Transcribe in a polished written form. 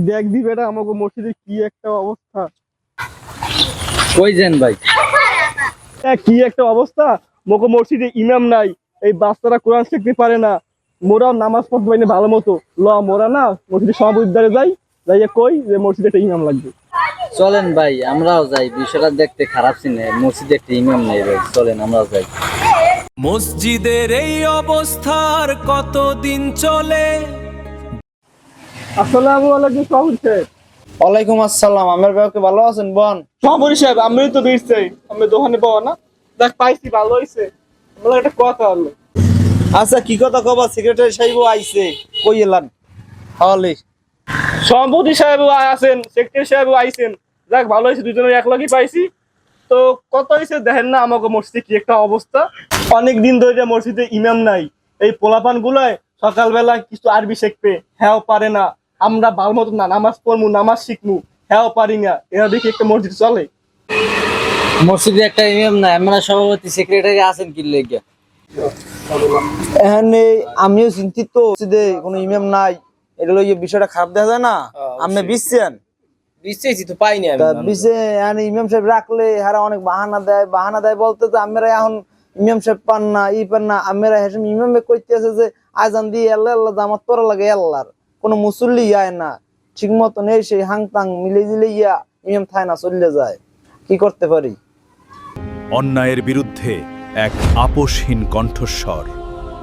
দেখ দি বেটা আমাকে মসজিদে কি একটা অবস্থা। কই যান ভাই? কি একটা অবস্থা, মোকে মসজিদে ইমাম নাই, এই বাচ্চারা কোরআন শিখতে পারে না, মোরাও নামাজ পড়তে পারি না ভালো মতো। মোরা না মসজিদে সব উদ্ধারে যাই, যাইয়া কই যে মসজিদে একটা ইমাম লাগবে। চলেন ভাই আমরাও যাই, বিষয়টা দেখতে খারাপ সিনে, মসজিদে একটা ইমাম নেই ভাই, চলেন আমরাও যাই। মসজিদের এই অবস্থার কতদিন চলে? আসসালামু আলাইকুম সভাপতি সাহেব। ওয়ালাইকুম আসসালাম। আমার বাবাকে ভালো আছেন বোন? সভাপতি সাহেব আমি তো দিচ্ছি, আমি দোকানে পাওয়া না, দেখ পাইছি ভালো হয়েছে। আমার একটা কথা হলো। আচ্ছা কি কথা কবা? সেক্রেটারি সাহেব আইছে, কই এলান? হলে সভাপতি সাহেব আছেন, সেক্রেটারি সাহেব আইছেন, দেখ ভালো হয়েছে, দুজনের এক লগই পাইছি। তো কত হয়েছে দেখেন না আমাকে মসজিদে কি একটা অবস্থা। অনেক দিন ধরে মসজিদে ইমাম নাই, এই পোলাপান গুলায় সকালবেলা কিছু আরবি শিখবে, হ্যাঁ পারে না। আমরা ভালো মতো না নামাজ পড়মু, নামাজ শিখমু, হ্যাঁ পারি না। এরা দেখি একটা মসজিদ চলে? মসজিদে একটা ইমাম নাই, আমরা সভাপতি সেক্রেটারি আছেন কি লেগে? এখানে আমিও চিন্তিত, মসজিদে কোনো ইমাম নাই, এটা লইয়ে বিষয়টা খারাপ দেখা যায় না? আপনি বুঝছেন? বিশ্বাসই তো পাইনি আমি। তা বিশে এখানে ইমাম সাহেব রাখলে হারা অনেক বাহানা দেয় বলতে, তো আমরা এখন ইমাম সাহেব পান না, পান না, আমরা হেসে ইমামে কইতে আছে যে আজান দিয়ে আল্লাহ আল্লাহ জামাত পড়া লাগে আল্লাহর, কোনো মুসল্লি আয় না ঠিক মতো নেই, সেই হাংতাং মিলে জিলে ইয়া ইমাম থায় না, চলে যায়। কি করতে পারি? অন্যায়ের বিরুদ্ধে এক আপোষহীন কণ্ঠস্বর।